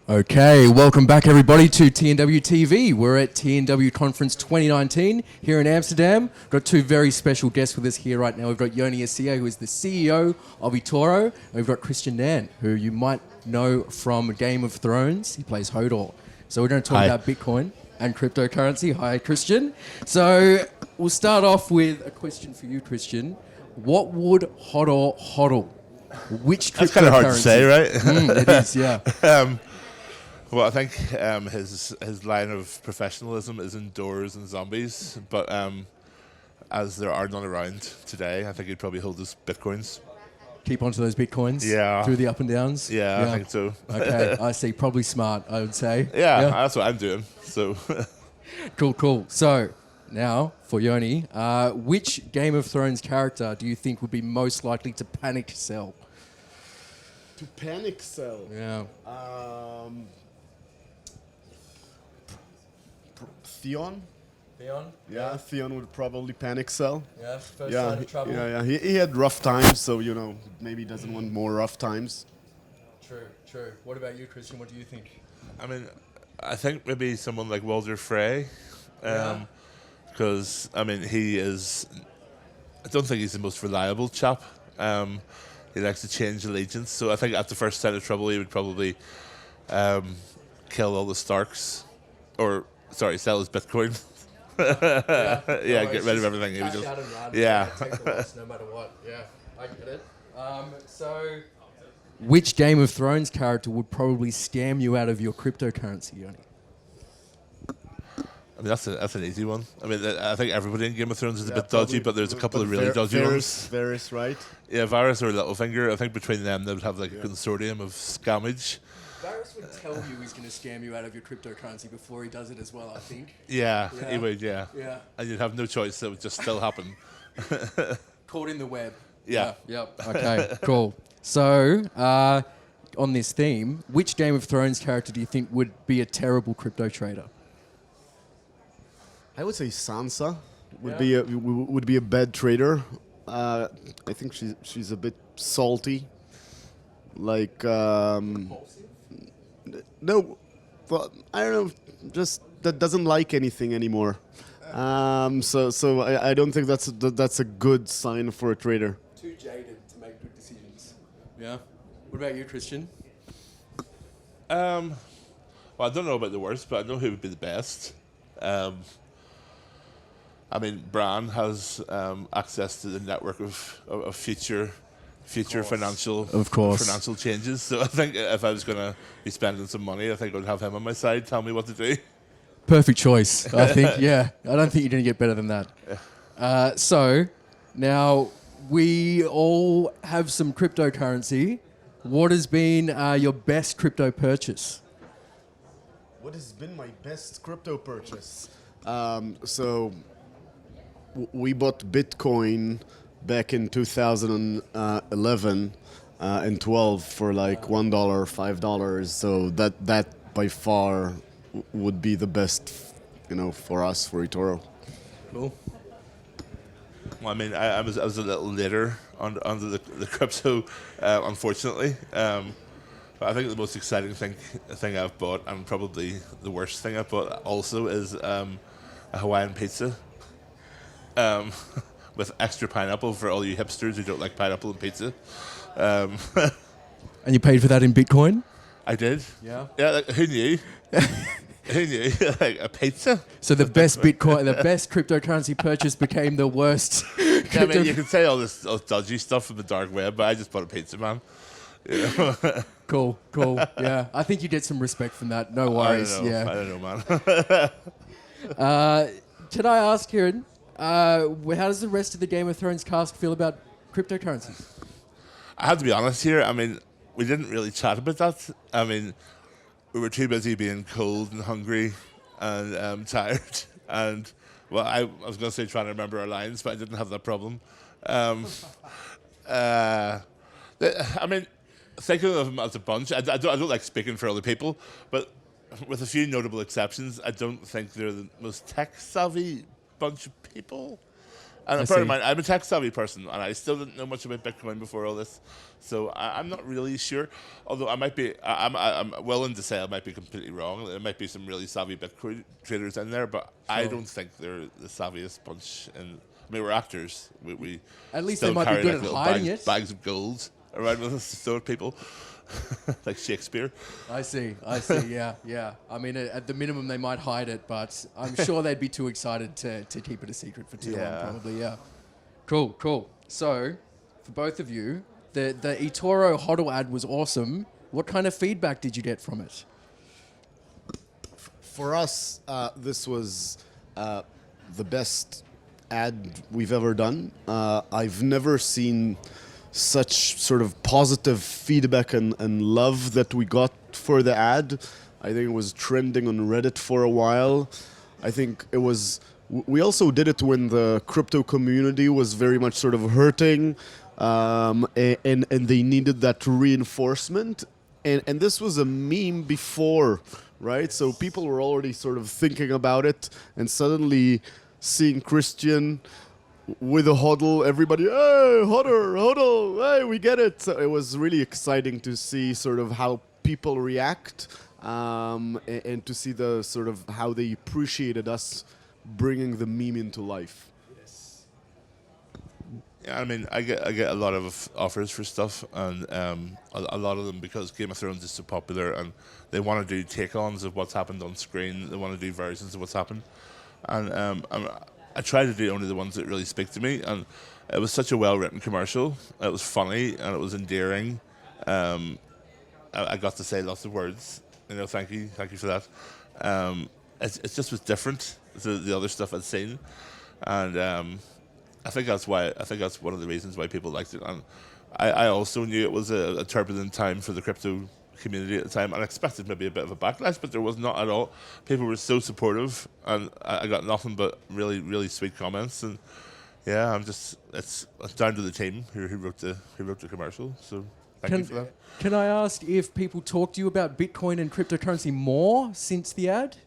Okay, welcome back everybody to TNW TV. We're at TNW Conference 2019 here in Amsterdam. We've got two very special guests with us here right now. We've got Yoni, Assia, who is the CEO of eToro, and we've got Kristian Nairn, who you might know from Game of Thrones. He plays Hodor. So we're going to talk about Bitcoin and cryptocurrency. Hi, Kristian. So we'll start off with a question for you, Kristian. What would Hodor hodl? Which cryptocurrency? That's kind of hard to say, right? It is, yeah. Well, I think his line of professionalism is indoors and zombies, but as there are none around today, I think he'd probably hold his bitcoins. Keep onto those bitcoins through the up and downs? Yeah, I think so. Okay, I see. Probably smart, I would say. Yeah, that's what I'm doing. So, Cool. So, now, for Yoni, which Game of Thrones character do you think would be most likely to panic sell? To panic sell? Yeah. Theon? Theon? Yeah, Theon would probably panic sell. Yeah, first sign of trouble. Yeah. He had rough times, so, maybe he doesn't want more rough times. True. What about you, Kristian? What do you think? I mean, I think maybe someone like Walder Frey, because, he is... I don't think he's the most reliable chap. He likes to change allegiance, so I think at the first sign of trouble, he would probably kill all the Starks, or... Sorry, sell his Bitcoin. Get rid of everything. Cash out and run. Take the loss no matter what. Yeah, I get it. So, which Game of Thrones character would probably scam you out of your cryptocurrency, Yoni? That's an easy one. I think everybody in Game of Thrones is a bit dodgy, but there's a couple of really dodgy ones. Varys, right? Yeah, Varys or Littlefinger. I think between them they would have like a consortium of scammage. Varys would tell you he's going to scam you out of your cryptocurrency before he does it as well, I think. Yeah, he would, Yeah. And you'd have no choice. It would just still happen. Caught in the web. Yeah. Yep. Okay, cool. So, on this theme, which Game of Thrones character do you think would be a terrible crypto trader? I would say Sansa would be a bad trader. I think she's a bit salty. Like no, well, I don't know. Just that doesn't like anything anymore. So I don't think that's a good sign for a trader. Too jaded to make good decisions. Yeah. What about you, Kristian? Well, I don't know about the worst, but I know who would be the best. Bran has access to the network of future financial changes. So I think if I was going to be spending some money, I think I would have him on my side, tell me what to do. Perfect choice, I think. Yeah, I don't think you're going to get better than that. Yeah. So now we all have some cryptocurrency. What has been your best crypto purchase? What has been my best crypto purchase? We bought Bitcoin back in 2011 and 12 for like $1, $5. So that by far would be the best, for us, for eToro. Cool. Well, I was a little later under the crypto, unfortunately. But I think the most exciting thing I've bought, and probably the worst thing I've bought also, is a Hawaiian pizza. With extra pineapple for all you hipsters who don't like pineapple and pizza. And you paid for that in Bitcoin? I did. Yeah. Yeah. Who knew? Who knew? Like a pizza. So the best cryptocurrency purchase became the worst. You can say all this dodgy stuff from the dark web, but I just bought a pizza, man. Cool. Yeah, I think you get some respect from that. No worries. I don't know, man. Can I ask, Kieran? How does the rest of the Game of Thrones cast feel about cryptocurrencies? I have to be honest here. We didn't really chat about that. We were too busy being cold and hungry and tired. And, well, I was going to say trying to remember our lines, but I didn't have that problem. Thinking of them as a bunch, I don't like speaking for other people, but with a few notable exceptions, I don't think they're the most tech-savvy bunch of people. And I bear in see. mind, I'm a tech-savvy person, and I still didn't know much about Bitcoin before all this. So I'm not really sure. Although I might be, I'm willing to say I might be completely wrong. There might be some really savvy Bitcoin traders in there, but I don't think they're the savviest bunch. I mean, we're actors. We At least still they might be carry good like at little hiding it. bags of gold around with us to throw at people, like Shakespeare. I see. Yeah. I mean, at the minimum, they might hide it, but I'm sure they'd be too excited to keep it a secret for too long, Yeah. probably, yeah. Cool. So, for both of you, the eToro HODL ad was awesome. What kind of feedback did you get from it? For us, this was the best ad we've ever done. I've never seen such sort of positive feedback and love that we got for the ad. I think it was trending on Reddit for a while. I think it was. We also did it when the crypto community was very much sort of hurting, and they needed that reinforcement. And this was a meme before, right? So people were already sort of thinking about it, and suddenly seeing Christian with a hodl, everybody, hey, hodl, hey, we get it. So it was really exciting to see sort of how people react, and to see the sort of how they appreciated us bringing the meme into life. Yeah, I mean, I get a lot of offers for stuff, and a lot of them because Game of Thrones is so popular, and they want to do take-ons of what's happened on screen. They want to do versions of what's happened, and I try to do only the ones that really speak to me. And it was such a well-written commercial. It was funny and it was endearing. I got to say lots of words. Thank you for that. It just was different to the other stuff I'd seen, and I think that's why. I think that's one of the reasons why people liked it. And I also knew it was a turbulent time for the crypto community at the time, and I expected maybe a bit of a backlash, but there was not at all. People were so supportive, and I got nothing but really, really sweet comments. And yeah, it's down to the team who wrote the commercial. So thank you for that. Can I ask if people talk to you about Bitcoin and cryptocurrency more since the ad?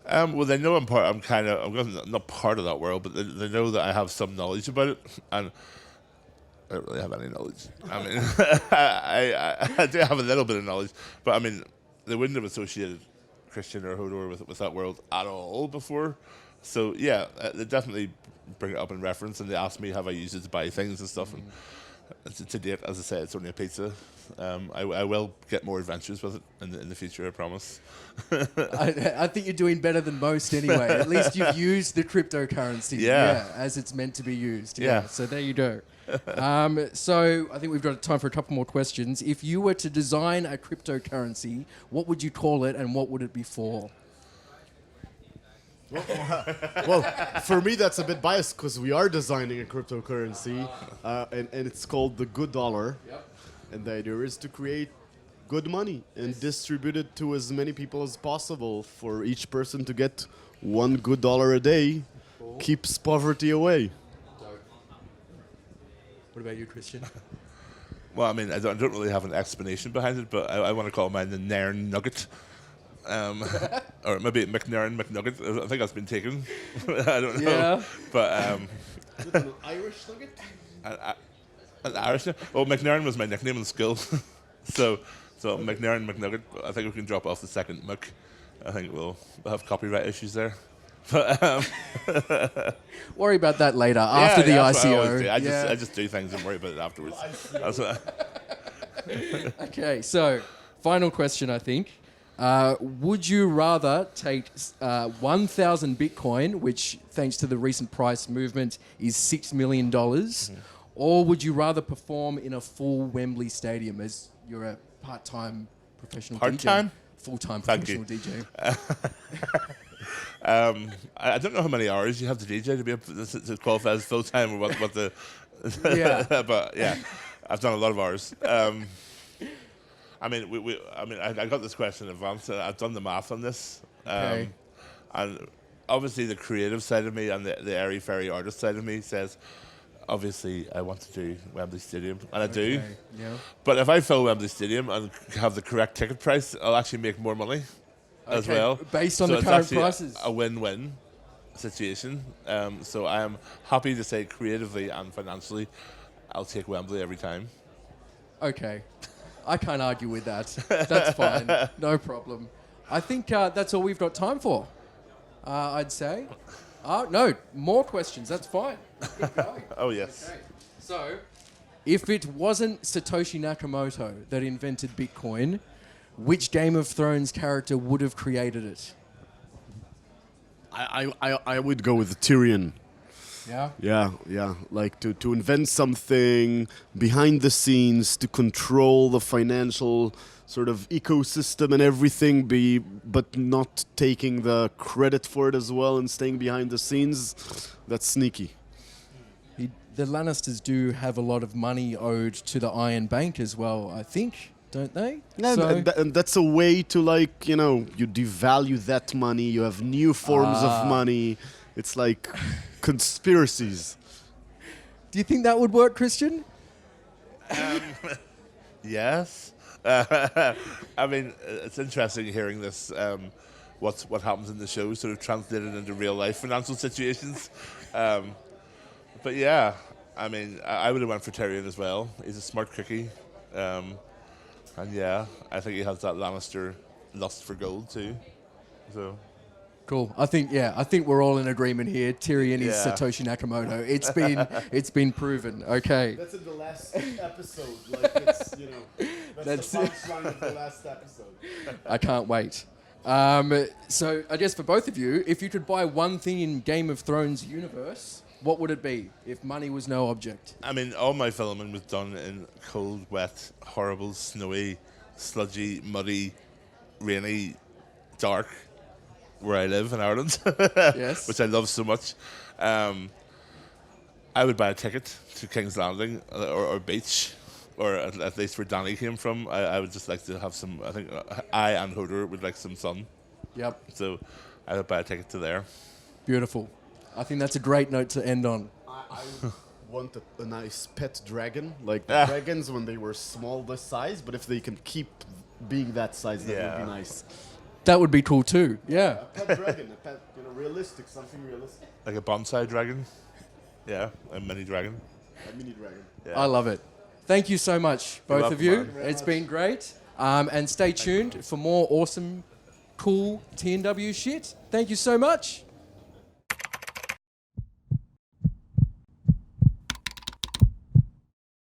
Well, they know I'm not part of that world, but they know that I have some knowledge about it, and I don't really have any knowledge. I mean, I do have a little bit of knowledge, but I mean, they wouldn't have associated Christian or Hodor with that world at all before. So yeah, they definitely bring it up in reference, and they ask me have I used it to buy things and stuff. And to date, as I say, it's only a pizza. I will get more adventures with it in the future, I promise. I think you're doing better than most anyway. At least you've used the cryptocurrency as it's meant to be used. Yeah. So there you go. So I think we've got time for a couple more questions. If you were to design a cryptocurrency, what would you call it and what would it be for? Well, for me, that's a bit biased because we are designing a cryptocurrency, and it's called the good dollar. Yep. And the idea is to create good money and distribute it to as many people as possible for each person to get $1 good a day. Cool. Keeps poverty away. What about you, Christian? Well, I mean, I don't really have an explanation behind it, but I want to call mine the Nairn Nugget. Or maybe McNairn McNugget. I think that's been taken. I don't know. Yeah. But An Irish nugget? an Irish. Oh, McNairn was my nickname in school. so McNairn McNugget. I think we can drop off the second Mc. I think we'll have copyright issues there. But Worry about that later after the that's what I ICO. always do. I just do things and worry about it afterwards. That's what Okay, so final question, I think. Would you rather take 1,000 Bitcoin, which thanks to the recent price movement is $6 million, or would you rather perform in a full Wembley Stadium as you're a part-time professional Part-time? DJ? Full-time Thank professional you. DJ. I don't know how many hours you have to DJ to be able to qualify as full time or what the. Yeah. But yeah, I've done a lot of hours. I mean, I got this question in advance. I've done the math on this, Okay. and obviously the creative side of me and the airy fairy artist side of me says, obviously I want to do Wembley Stadium, and I do. Okay, yeah. But if I fill Wembley Stadium and have the correct ticket price, I'll actually make more money as Okay, well. based on So the it's current actually prices. a win-win. situation. So I am happy to say creatively and financially, I'll take Wembley every time. Okay. I can't argue with that. That's fine. No problem. I think that's all we've got time for, I'd say. No, more questions. That's fine. Keep going. Oh, yes. Okay. So, if it wasn't Satoshi Nakamoto that invented Bitcoin, which Game of Thrones character would have created it? I would go with Tyrion. Yeah? Yeah. Like to invent something behind the scenes to control the financial sort of ecosystem and everything, but not taking the credit for it as well and staying behind the scenes. That's sneaky. The Lannisters do have a lot of money owed to the Iron Bank as well, I think, don't they? And that's a way to, like, you devalue that money. You have new forms of money. It's like conspiracies. Do you think that would work, Kristian? Yes. I mean, it's interesting hearing this, what happens in the show sort of translated into real life financial situations. But yeah, I mean, I would have went for Tyrion as well. He's a smart cookie. And yeah, I think he has that Lannister lust for gold too. So... Cool. I think we're all in agreement here. Tyrion is Satoshi Nakamoto. It's been proven. Okay. That's in the last episode. Like, it's, that's the punchline of the last episode. I can't wait. So I guess for both of you, if you could buy one thing in Game of Thrones universe, what would it be if money was no object? I mean, all my filming was done in cold, wet, horrible, snowy, sludgy, muddy, rainy, dark, where I live in Ireland, Yes. which I love so much. I would buy a ticket to King's Landing or Beach, or at least where Danny came from. I would just like to have some, I think I and Hodor would like some sun. Yep. So I would buy a ticket to there. Beautiful. I think that's a great note to end on. I would want a nice pet dragon, like the dragons when they were small this size, but if they can keep being that size, that would be nice. That would be cool too. Yeah. A pet dragon, realistic, something realistic. Like a bonsai dragon. Yeah, a mini dragon. A mini dragon. Yeah. I love it. Thank you so much, both welcome, of you. man. It's been great. And stay tuned for more awesome, cool TNW shit. Thank you so much.